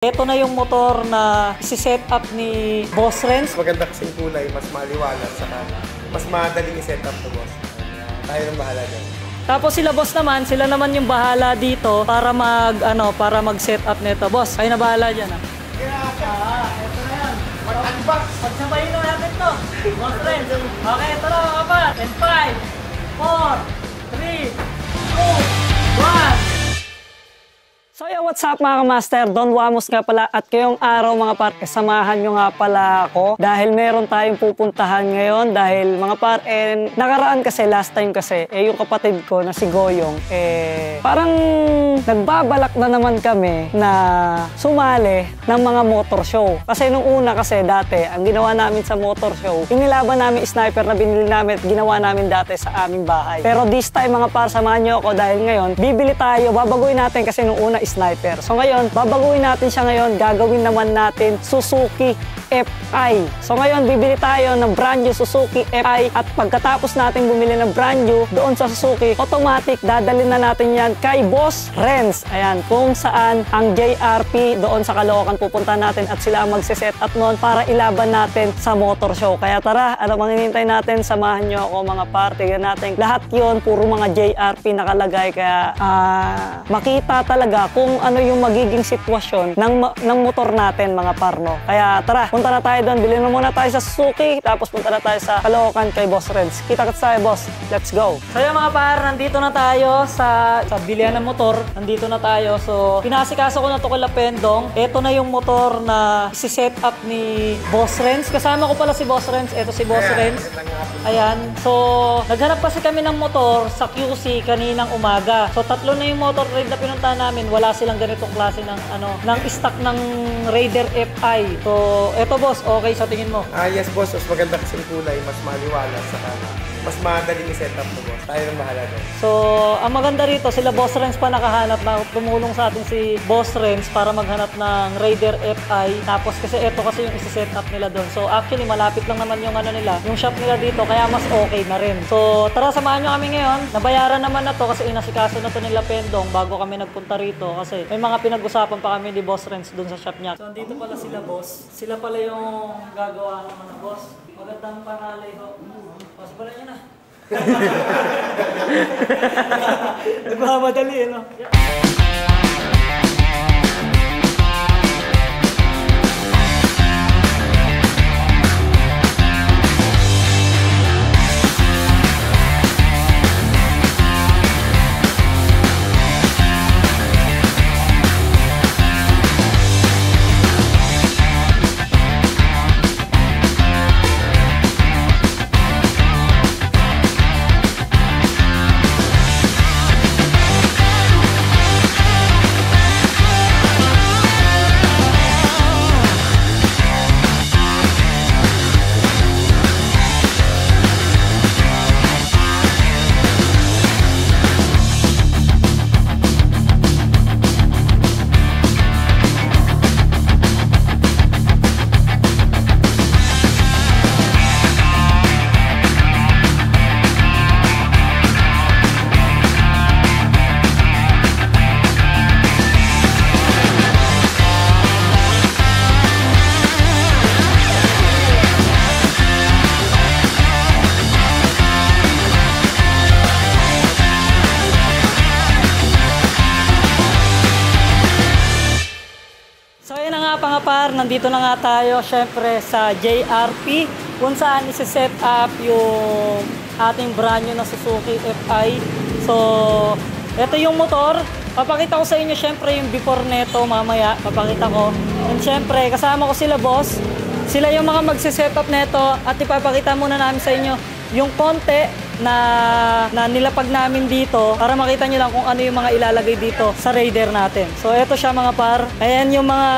Ito na yung motor na isi-set up ni Boss Renz. Maganda kasing kulay, mas maliwanag, saka mas madaling i-set up to boss. Tayo nang bahala dyan. Tapos sila boss naman, sila naman yung bahala dito para mag-set up nito. Boss, kayo na bahala diyan ah. Ito na yan. Mag-unbox! Pagsabayin na natin to. Boss Renz. Okay, ito na mga kapat. And 5, 4, 3, 2, 1. So yeah, what's up mga kamaster? Don Wamos nga pala at ngayong araw mga par, kasamahan nyo nga pala ako dahil meron tayong pupuntahan ngayon dahil mga par, nakaraan kasi, last time kasi, yung kapatid ko na si Goyong, parang nagbabalak na naman kami na sumali ng mga motor show. Kasi nung una kasi dati, ang ginawa namin sa motor show, inilaban namin sniper na binili namin at ginawa namin dati sa aming bahay. Pero this time mga par, samahan nyo ako dahil ngayon, bibili tayo, babaguhin natin kasi nung una sniper. So ngayon, babaguhin natin siya ngayon, gagawin naman natin Suzuki FI. So ngayon, bibili tayo ng brand new Suzuki FI at pagkatapos natin bumili ng brand new doon sa Suzuki, automatic dadalhin na natin yan kay Boss Renz. Ayan, kung saan ang JRP doon sa Caloocan pupunta natin at sila ang magsiset up noon para ilaban natin sa motor show. Kaya tara, ano bang hinihintay natin? Samahan nyo ako mga party. Yan natin. Lahat yon puro mga JRP nakalagay. Kaya makita talaga kung ano yung magiging sitwasyon ng motor natin mga parno. Kaya tara, punta na tayo doon. Bilhin na muna tayo sa Suzuki, tapos punta na tayo sa Caloocan kay Boss Renz. Kita-kits tayo, boss. Let's go! So yung mga par, nandito na tayo sa bilihan ng motor. Nandito na tayo. So, pinasikaso ko na to kay Pendong. Ito na yung motor na isi-set up ni Boss Renz. Kasama ko pala si Boss Renz. Ito si Boss Renz. Ayan. So, naghanap kasi kami ng motor sa QC kaninang umaga. So, tatlo na yung motor ride na pinuntahan namin. Wala silang ganitong klase ng stock ng Raider FI. So, eto boss, okay sa tingin mo? Yes boss, mas maganda kasing kulay, mas maliwanag, saka mas madaling i-set up to boss. Tayo nang bahala dyan. So, ang maganda rito, sila Boss Renz pa nakahanap na tumulong sa atin si Boss Renz para maghanap ng Raider FI. Tapos kasi ito kasi yung isi-set up nila doon. So, actually, malapit lang naman yung yung shop nila dito, kaya mas okay na rin. So, tara, samahan nyo kami ngayon. Nabayaran naman na to kasi inasikaso na to nila Pendong bago kami nagpunta rito kasi may mga pinag-usapan pa kami ni Boss Renz doon sa shop niya. So, andito pala sila, boss. Sila pala yung gagawa naman ng boss. Magandang panalay ho. Boss, pala nyo na. Nagmamadali, no? Nandito na nga tayo syempre sa JRP kung saan isi-set up yung ating brand new na Suzuki FI. So, ito yung motor. Papakita ko sa inyo syempre yung before neto mamaya. Papakita ko. And syempre, kasama ko sila boss. Sila yung mga magsi-set up neto at ipapakita muna namin sa inyo yung konti na nilapag namin dito para makita nyo lang kung ano yung mga ilalagay dito sa Raider natin. So, eto siya mga par. Ayan yung mga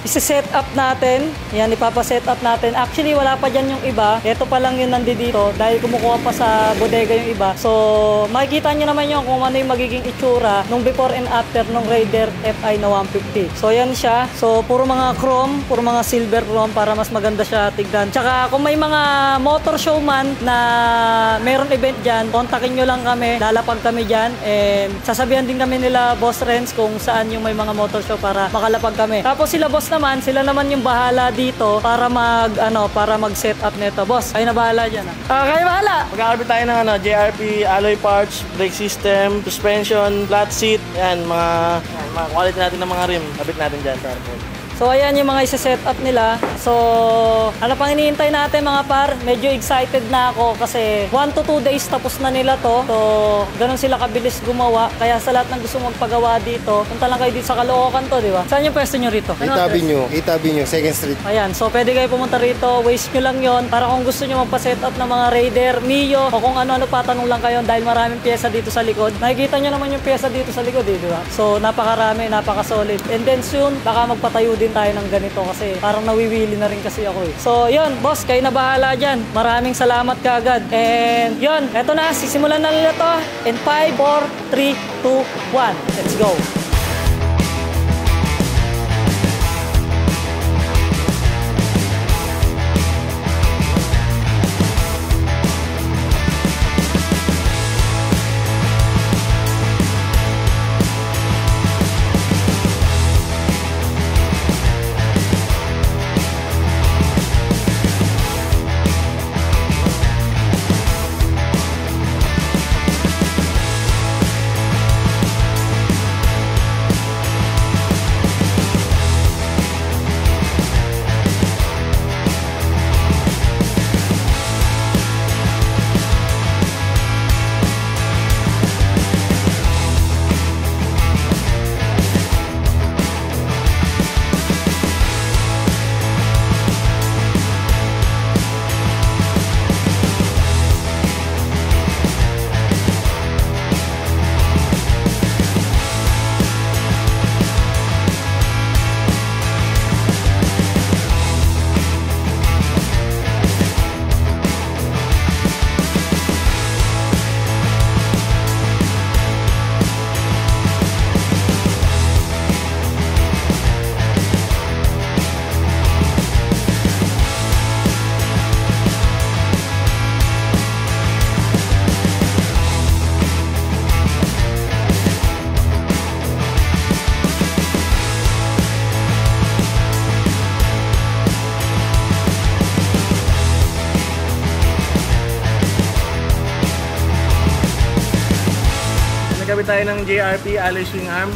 isi-set up natin. Yan, ipapa-set up natin. Actually, wala pa dyan yung iba. Eto pa lang yung nandito dahil kumukuha pa sa bodega yung iba. So, makikita nyo naman yung kung ano yung magiging itsura nung before and after nung Raider FI na 150. So, yan siya. So, puro mga chrome, puro mga silver chrome para mas maganda siya tignan. Tsaka, kung may mga motor showman na meron event event dyan, kontakin nyo lang kami, lalapag kami dyan, and sasabihan din kami nila Boss Renz kung saan yung may mga motor show para makalapag kami. Tapos sila boss naman, sila naman yung bahala dito para mag-set up nito. Boss, kayo na bahala dyan. Kayo bahala! Mag-aarbi tayo ng JRP, alloy parts, brake system, suspension, flat seat, yan, mga quality natin ng mga rim, kabit natin dyan sa airport. So ayan yung mga isa-set up nila. So ano pang hinihintay natin mga par? Medyo excited na ako kasi 1 to 2 days tapos na nila to. So ganun sila kabilis gumawa. Kaya sa lahat ng gusto magpagawa dito, punta lang kayo dito sa Caloocan to, di ba? Saan yung pwesto nyo rito? Itabi nyo, 2nd Street. Ayan, so pwede kayo pumunta rito. Waste nyo lang yon para kung gusto nyo magpa-set up ng mga Raider, Mio, o kung ano-ano pa, tanong lang kayo dahil maraming pyesa dito sa likod. Nakikita nyo naman yung pyesa dito sa likod, di ba? So napakarami, napaka-solid. And then soon, baka magpatayo din tayo ng ganito kasi parang nawiwili na rin kasi ako eh. So yun, boss, kayo na bahala dyan. Maraming salamat kaagad. And yun, eto na, sisimulan na nila to. In 5, 4, 3, 2, 1. Let's go! Nagkabit tayo ng JRP alloy swing arm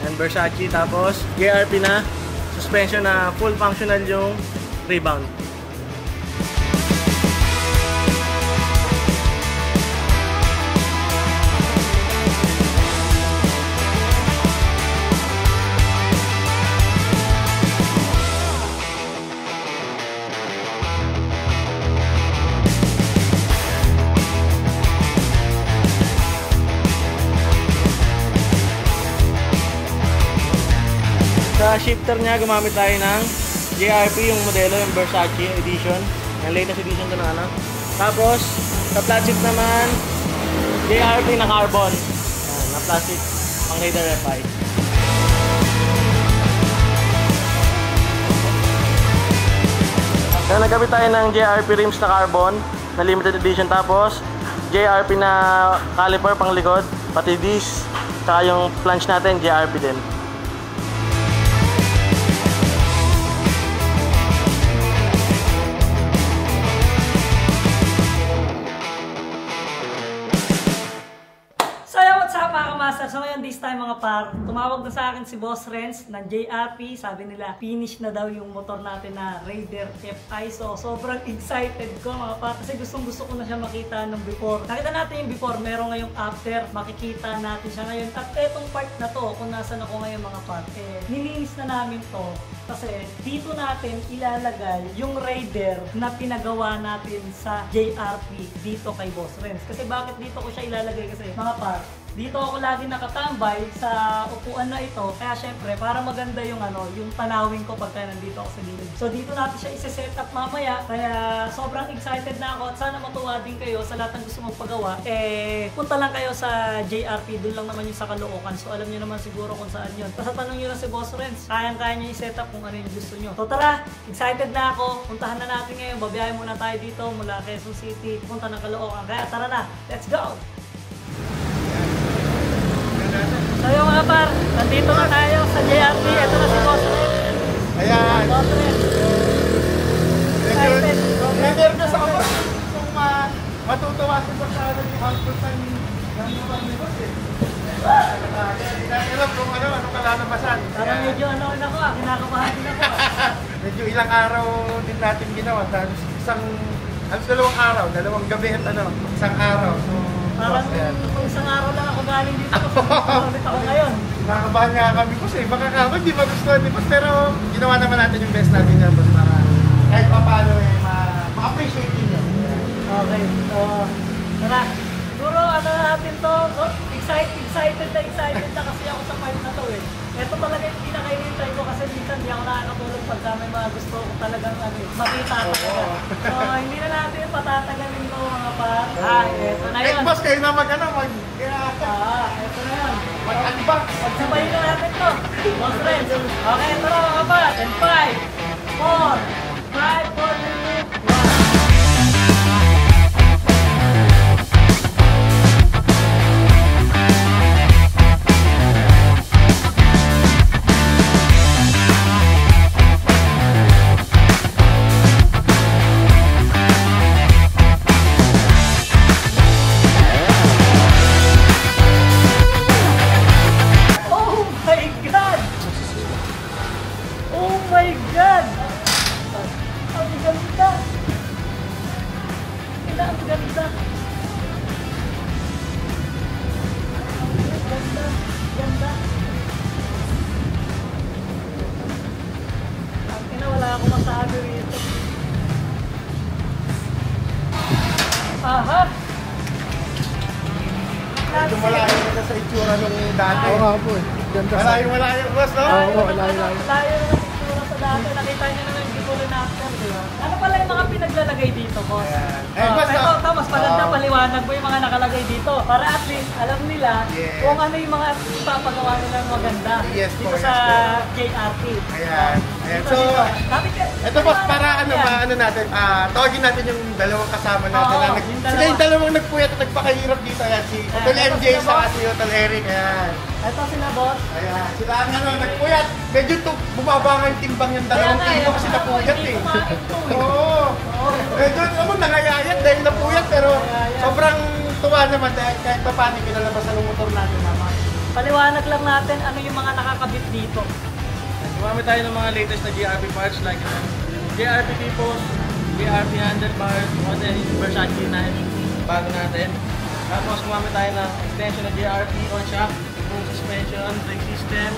and Versace, tapos JRP na suspension na full functional yung rebound. Sa shifter niya, gumamit tayo ng JRP, yung modelo, yung Versace edition. Yung latest edition to na ano. Tapos, sa flat seat naman, JRP na carbon. Yan, na plastic, pang Raider FI. Kaya nagkabit tayo ng JRP rims na carbon, na limited edition. Tapos, JRP na caliper pang likod, pati disc, saka yung flange natin, JRP din. So ngayon this time mga par, tumawag na sa akin si Boss Renz ng JRP. Sabi nila finish na daw yung motor natin na Raider FI. So sobrang excited ko mga par kasi gustong gusto ko na siya makita ng before. Nakita natin yung before, meron ngayong after, makikita natin siya ngayon. At etong part na to, kung nasan ako ngayon mga par, nilinis na namin to kasi dito natin ilalagay yung Raider na pinagawa natin sa JRP dito kay Boss Renz. Kasi bakit dito ko siya ilalagay? Kasi mga par, dito ako lagi nakatambay sa upuan na ito. Kaya syempre, para maganda yung yung tanawin ko pagka nandito ako sa gilid. So dito natin siya isa-set up mamaya. Kaya sobrang excited na ako at sana matuwa din kayo sa lahat ng gusto magpagawa. Punta lang kayo sa JRP, doon lang naman yung sa Caloocan. So alam niyo naman siguro kung saan yun. Basta tanong niyo lang si Boss Renz, kayang-kaya niya i-set up kung ano yung gusto niyo. So tara, excited na ako. Puntahan na natin ngayon. Babiyahin muna tayo dito mula Quezon City, punta ng Caloocan. Kaya tara na, let's go! So yung mga par, nandito na tayo sa JRP. Ito na si Boss Renz. Ayan. Boss Renz. Excited. Nervous ako kung matutuwa si Boss sa output ng lupan ni Boss eh. Alam kung anong kalalabasan. Parang medyo kinakabahan din ako. Medyo ilang araw din natin ginawa. Dalawang gabi at isang araw. So, Parang kung isang araw lang ako galing dito kasi ulit ako ngayon. Nakakabahan nga kami Boss eh. Baka ako hindi magustuhan ni Boss pero ginawa naman natin yung best natin yan Boss para kahit pa paano ma-appreciate nyo. Okay, so tara. Siguro natin to, excited na kasi ako sa part na to eh. Ito talaga yung pinakainintay ko kasi minsan hindi ako nakakatulog pagka may mga gusto ko talagang makita talaga. So hindi na natin patatagalin to mga par. Ito na yun. Boss kayo na ito na yun. mag-unbox. Pagsabayin na natin to. Boss Renz. Okay, ito na mga par. And 5, 4, 5, 4, 3, 2, 1. Aha! Medyo malayo na sa itsura nung dati. Oo nga po eh. Ganda sa... Malayo Boss no? Oo, malayo. Layo na ng itsura sa dati. Nakita niyo naman yung before and after, di ba? Ano pala yung mga pinaglalagay dito, boss? Boss, Ito, mas maganda paliwanag mo yung mga nakalagay dito. Para at least alam nila kung ano yung mga ipapagawa nila maganda dito sa JRP. Ayan. So, ito boss, para natin, tawagin natin yung dalawang kasama natin. Sila yung dalawang nagpuyat at nagpakahirap dito. Ayan, si Hotel MJ sa si Hotel Eric. Ayan. Ito sila, boss. Ayan, sila ang nagpuyat. Medyo bumaba nga yung timbang yung dalawang kilo kasi napuyat eh. Oo. Medyo nangayayat dahil napuyat pero sobrang tuwa naman dahil kahit pa paano pinalabasan ng motor natin naman. Paliwanag lang natin ano yung mga nakakabit dito. Gumamit tayo ng mga latest na GRP parts like GRP Tipos, GRP handlebar, Versace na bago natin. Tapos gumamit tayo ng extension ng GRP on shock, full suspension, brake system,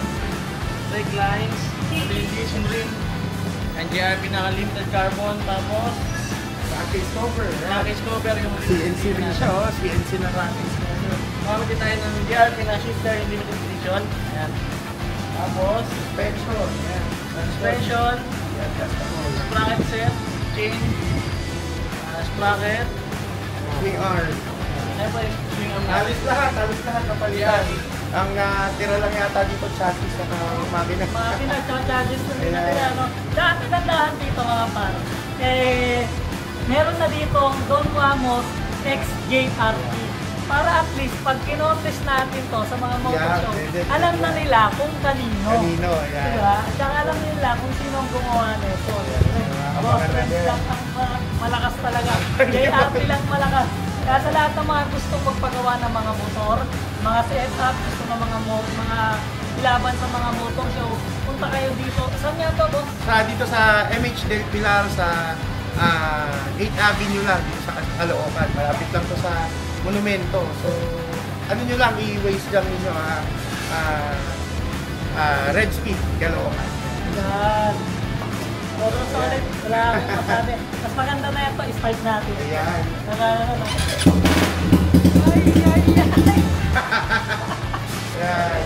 brake lines, radiation ring, and GRP na limited carbon. Tapos Package cover. package cover yung CNC rin siya, CNC na package cover. gumamit din tayo ng GRP na shifter yung limited edition. Ayan. Tapos Suspension. Ayan. suspension, sprocket set, chain, sprocket, Swing arm. siyempre swing arm Halos lahat kapalitan. Ang tira lang yata dito chassis sa makina. Makina, tsaka charges na din Ayan. natin. Dati nandahan dito mga par. Meron na dito ang Don Ramos XJRP. Para at least pag kinontest natin to sa mga motor show, alam na nila kung kanino. Kanino, ayan. Diba? At saka alam nila kung sino ang gumawa nito. Boss Renz lang ang malakas talaga. JRP lang malakas. Kaya sa lahat ng mga gustong magpagawa ng mga motor, mga setup, gusto ng mga ilaban sa mga motor show, punta kayo dito. Saan nga to, boss? Dito sa MH Del Pilar sa 8th Avenue lang dito sa Caloocan. Malapit lang to sa monumento. So, ano nyo lang, i-waste lang ninyo Red Speed, Caloocan. Yan. Puro solid. Wala akong masabi. Mas maganda na ito, i-start natin. Ayan. Naka. Yan.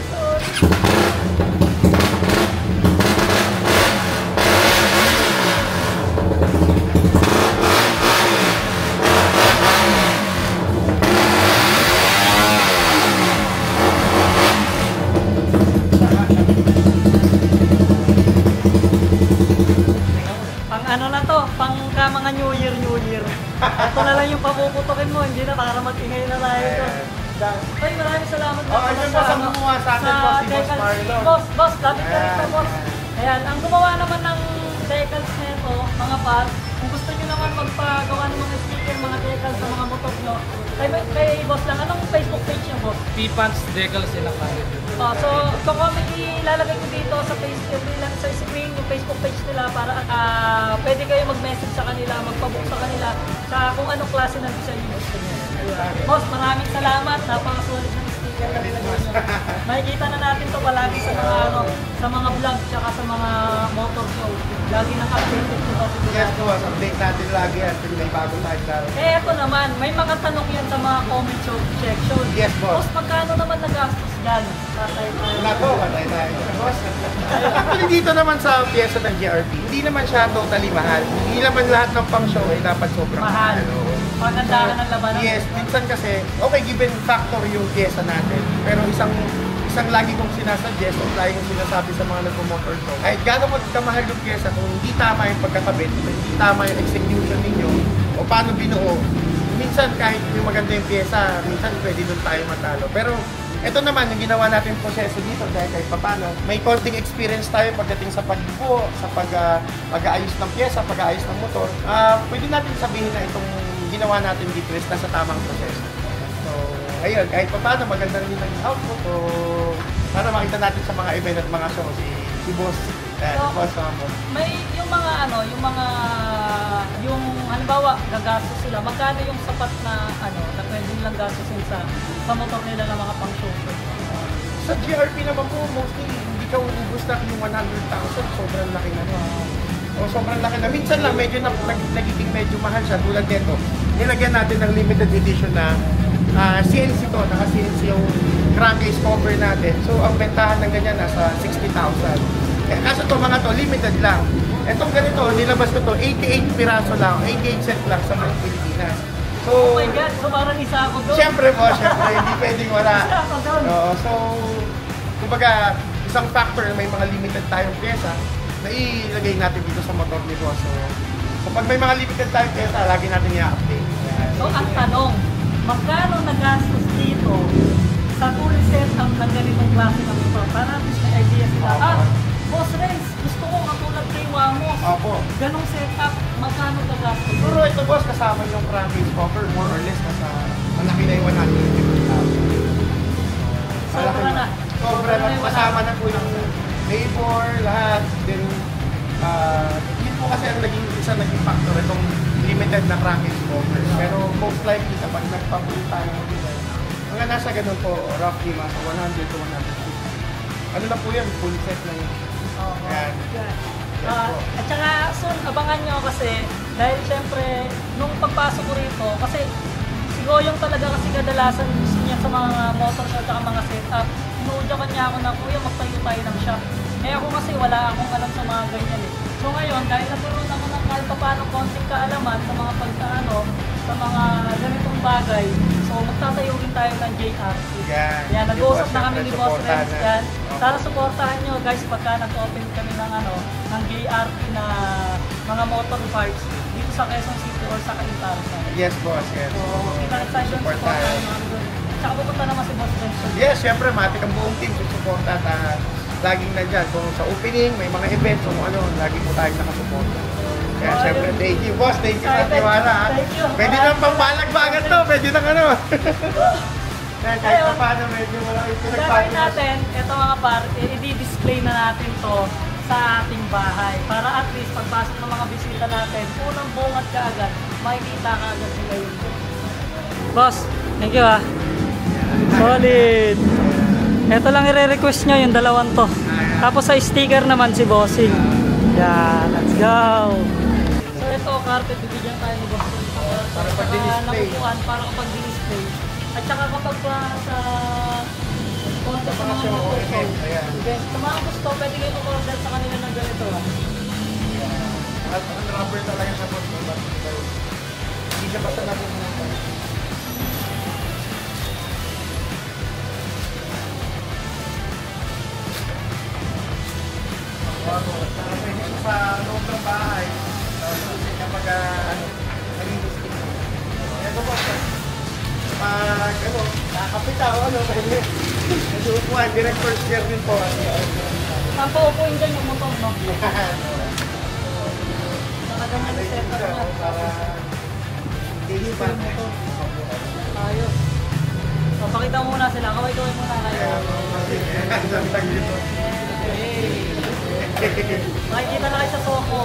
Pang ano na to, pang mga New Year, New Year. Ito na lang yung papuputokin mo, hindi na para mag-ingay na tayo ito. Ay, maraming salamat Oh, ayun boss, ang gumawa sa akin po, si Boss Marlon. Boss, lapit ka rin Ayan. boss. Ayan, ang gumawa naman ng decals nito, mga pad, kung gusto nyo naman magpagawa ng mga sticker, mga decals sa mga motor nyo, kay boss lang, anong Facebook page nyo, boss? P-Pants Decals in Oh, so comment ilalagay ko dito sa Facebook sa screen yung Facebook page nila para pwede kayo mag-message sa kanila, magpabook sa kanila sa kung anong klase ng design yung gusto niyo. Boss, maraming salamat. Napakasulit ng sticker na nilagay niyo. Makikita na natin to palagi sa mga sa mga vlog tsaka sa mga motor show. Lagi nang updated ko kasi. Yes boss, update natin lagi at may bago tayo laro. Eh, eto naman, may mga tanong yan sa mga comment section. Yes, boss. Boss, magkano naman nagastos dyan? Patay tayo. Nako, patay tayo. Boss. Actually dito naman sa pyesa ng GRP, hindi naman siya totally mahal. Hindi naman lahat ng pang show ay dapat sobrang Mahal. Oo. Pagandahan ng labanan. Yes, minsan kasi, okay, given factor yung pyesa natin. Pero isang lagi kong sinasuggest o lagi kong sinasabi sa mga nagpo-motor show, kahit gano'n magkamahal yung pyesa, kung hindi tama yung pagkakabit, kung hindi tama yung execution ninyo, o paano binuo, minsan kahit yung maganda yung pyesa, minsan pwede doon tayo matalo. Pero ito naman, yung ginawa natin proseso dito dahil kahit papano, may konting experience tayo pagdating sa pagbuo, sa pag-aayos ng pyesa, pag-aayos ng motor. Pwede natin sabihin na itong ginawa natin dito is nasa tamang proseso. So, ayun, kahit papano, maganda rin yung output. So, para makita natin sa mga event at mga show, si Boss. So, Boss Ramon. May yung mga yung halimbawa gagastos sila, magkano yung sapat na na pwede nilang gastusin sa motor nila ng mga pang-show? Sa GRP naman po, mostly, hindi ka uubos na yung 100,000. Sobrang laki na. O sobrang laki na. Minsan lang, medyo nagiging medyo mahal siya. Tulad nito, nilagyan natin ng limited edition na CNC to. Naka-CNC yung crankcase cover natin. So, ang bentahan ng ganyan nasa 60,000. Eh, kaso to mga to, limited lang. Etong ganito, nilabas ko to, 88 piraso lang, 88 set lang sa mga Pilipinas. So, Oh my God, so parang isa ako doon. Siyempre po, hindi pwedeng wala. Isa ako doon. Oo, so, kumbaga, isang factor na may mga limited tayong pyesa na ilagay natin dito sa motor ni Boss. So pag may mga limited tayong pyesa, lagi natin i-update. So ang tanong, magkano nagastos dito sa full setup ng ganitong klase ng motor? Para natin may idea sila. Boss Renz, gusto ko katulad kay Wamos. Opo. Ganong setup, magkano nagastos? Siguro ito boss, kasama yung crankcase cover, more or less, nasa malaki na yung 150,000. Sobra na. Sobra na. Kasama na po yung labor, lahat. Then, yun po kasi ang naging factor itong limited na crankcase cover. Pero most likely kapag nagpa-full tayo ng design, mga nasa ganun po, roughly nasa 100 to 150. Ano na po yan, full set na yun. Yan. At saka soon, abangan nyo kasi dahil syempre, nung pagpasok ko rito, kasi siguro yung talaga kasi kadalasan gusto niya sa mga motor at saka mga setup, inuudyakan niya ako na, kuya, magtayo tayo ng shop. Eh ako kasi wala akong alam sa mga ganyan eh. So ngayon, dahil naturoon ako ng kahit paano konting kaalaman sa mga pagkaano, sa mga ganitong bagay, so magtatayo rin tayo ng JRC. Yan, nag-uusap na kami ni Boss Renz yan. Sana supportahan nyo guys pagka nag-open kami ng JRC na mga motor parts dito sa Quezon City or sa Caintarzan. Yes, boss. Yes. So, kita na tayo supportahan nyo kami doon. Tsaka pupunta naman si Boss Renz. Yes, syempre, matik ang buong team susuporta at laging nandyan. Kung sa opening, may mga events, kung ano, lagi po tayong nakasuporta. Kaya syempre, thank you, boss. Thank you sa tiwala. Thank you. Pwede nang pambalagbagan to. Pwede nang ano. Kaya kahit pa paano, medyo wala yung Gagawin pinagpapit. natin, ito mga par, i-display na natin to sa ating bahay. Para at least pagpasok ng mga bisita natin, unang bungat ka agad, makikita ka agad sila yun. Boss, thank you ah. Solid. Ito lang i-request nyo, yung dalawang to. Tapos sa sticker naman si Bossing. Yan, let's go. So ito, carpet, bibigyan tayo ni Bossing. Para pag-display. Nakukuhan, para kapag display. At saka kapag sa konti sa mga show, motor event, ayan. event, sa mga gusto, pwede kayo mag-order sa kanila ng ganito. At ang rubber talaga siya po. Hindi siya basta napupunta. Pwede siya sa loob ng bahay. Kapag naging gusto. Ito po. Pag nakakapita o pwede. Medyo upuan, direct first gear din po. Saan po upuin dyan yung motor, no? Nakaganyan yung setup niya. Para hindi pa. Ayos. So, pakita mo muna sila. Kaway-kaway muna kayo. Makikita na kayo sa Soko.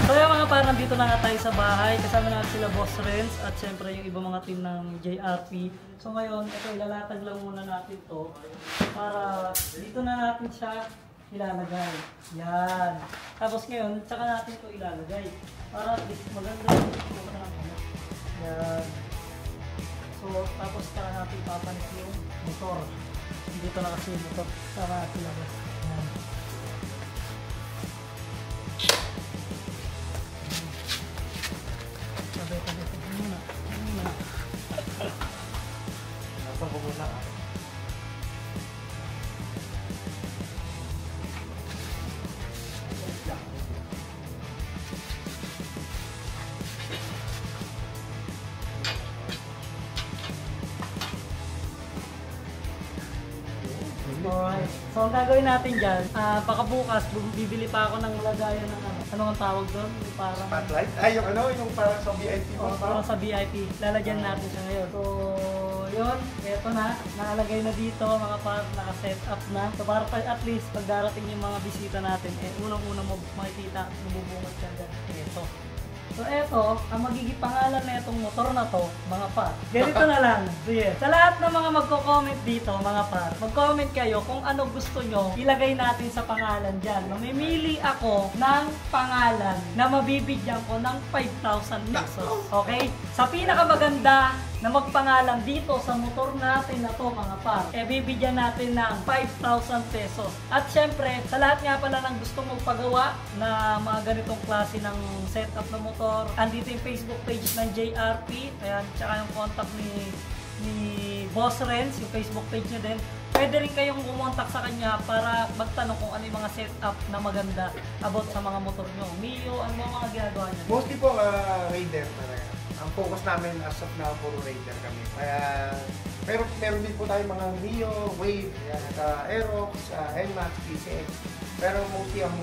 So yung mga parang dito na nga tayo sa bahay. Kasama natin sila Boss Renz at syempre yung ibang mga team ng JRP. So ngayon, ito ilalatag lang muna natin to para dito na natin siya ilalagay. Yan. Tapos ngayon, tsaka natin ito ilalagay. Para at least maganda. Yan. So, tapos tsaka natin papanik yung motor. Dito na kasi yung motor. Tsaka natin ilagay. Yan. Sabay-sabay muna. Nasa ko muna. Alright. So, ang gagawin natin dyan, pagkabukas, bibili pa ako ng lagayan ng ano ang tawag doon? Yung parang Spotlight? Ay, yung parang sa VIP po. parang sa VIP. Lalagyan natin siya ngayon. So, yun. Eto na. Nakalagay na dito, mga parang naka-set up na. So, para at least, pag darating yung mga bisita natin, unang-unang mo makikita, mabubungot ka dyan. Eto. So eto, ang magiging pangalan na itong motor na to, mga par. Ganito na lang. Sige. Sa lahat ng mga magko-comment dito, mga par, mag-comment kayo kung ano gusto nyo ilagay natin sa pangalan dyan. Mamimili ako ng pangalan na mabibigyan ko ng 5,000 pesos. Okay? Sa pinakamaganda na magpangalan dito sa motor natin na to, mga par, bibigyan natin ng 5,000 pesos. At syempre, sa lahat nga pala ng gustong magpagawa na mga ganitong klase ng setup na motor, andito yung Facebook page ng JRP, ayan, tsaka yung contact ni Boss Renz, yung Facebook page niya din. Pwede rin kayong kumontak sa kanya para magtanong kung ano yung mga setup na maganda about sa mga motor nyo. Mio, ano mga ginagawa niya? Mostly po, Raider talaga. Ang focus namin as of now, puro Raider kami. Kaya, pero meron din po tayo mga Mio, Wave, Aerox, NMAX, PCX. Pero mostly ang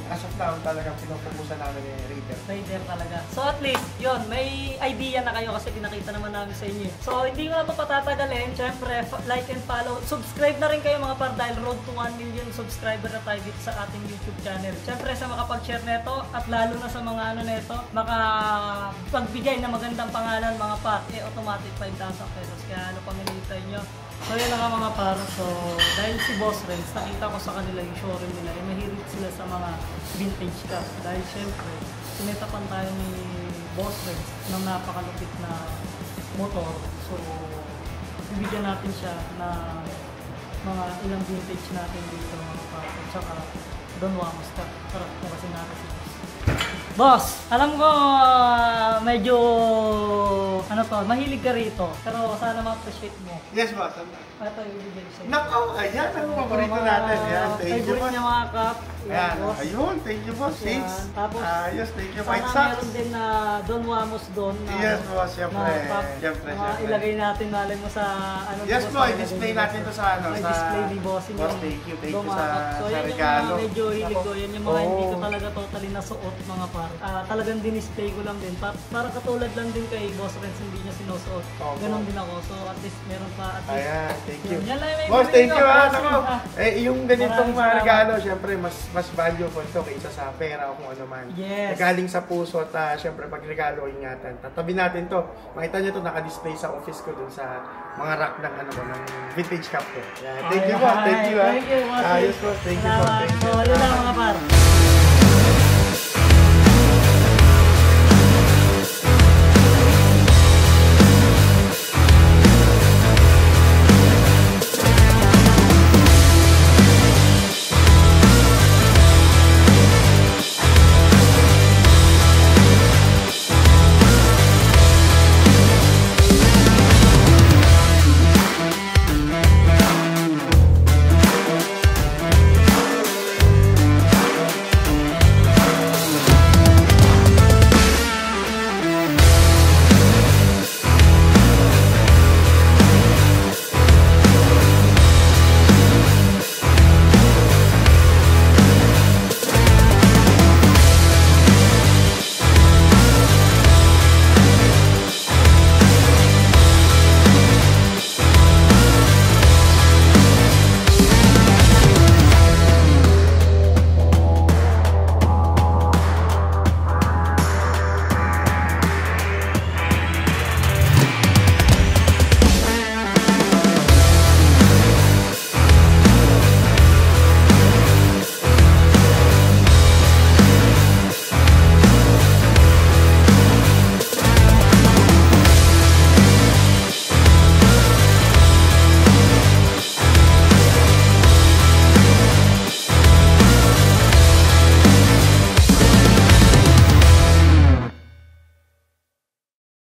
as of now talagang pinupukusan namin yung Raider. Raider talaga. So at least, yun, may idea na kayo kasi pinakita naman namin sa inyo. So hindi ko na ito patatagalin. Siyempre, like and follow. Subscribe na rin kayo mga par dahil road to 1 million subscriber na tayo dito sa ating YouTube channel. Siyempre sa makapag-share neto at lalo na sa mga ano neto, makapagbigay na magandang pangalan mga par, automatic 5,000 pesos. Kaya ano pang hinihintay nyo? So yun na nga mga par. So dahil si Boss Renz, nakita ko sa kanila yung showroom nila, mahilig sila sa mga vintage car. Dahil syempre, sinetapan tayo ni Boss Renz ng napakalupit na motor. So, bibigyan natin siya na mga ilang vintage natin dito mga par. At saka, Don Wamos ka. Tara, kasi natin si Boss. Boss, alam ko medyo ano to, mahilig ka rito. Pero sana ma-appreciate mo. Yes, boss. Ito yung bibigyan sa'yo. Nakaw, ayan ang paborito natin. Yan, thank you, Favorite boss. niya mga cup. Ayan, boss. ayun, thank you, boss. Yan. Thanks. Tapos, Yes, thank you. sana White socks. meron din na Don Wamos doon. Na, Yes, boss, syempre. na cup. Syempre, Mga syempre. ilagay natin, malay mo sa ano. Yes, boss, po, ilagay i-display mo natin to sa ano, May sa... display ni boss. Boss, thank you Don sa, Wamos. So, sa yan yung regalo. mga medyo hilig ko. Yan yung mga hindi ko talaga totally na suot mga par. Talagang dinisplay ko lang din. Para katulad lang din kay Boss Renz, hindi niya sinusuot. Ganon din ako. So at least meron pa at least. Ayan, thank you. Yan lang yung may Boss, bibigay thank ko, you Boss Nako, Renz, yung ganitong Maraming mga salamat. regalo, syempre mas valuable to kaysa sa pera o kung ano man. Yes. Galing sa puso at syempre pag regalo, ingatan. Tatabi natin to. Makita nyo to, naka-display sa office ko dun sa mga rack ng ng vintage cup ko. Yeah, thank you po, thank you. Thank you, Boss Renz. Ayos po, thank you po, Salamat. thank you. So, yun lang mga par.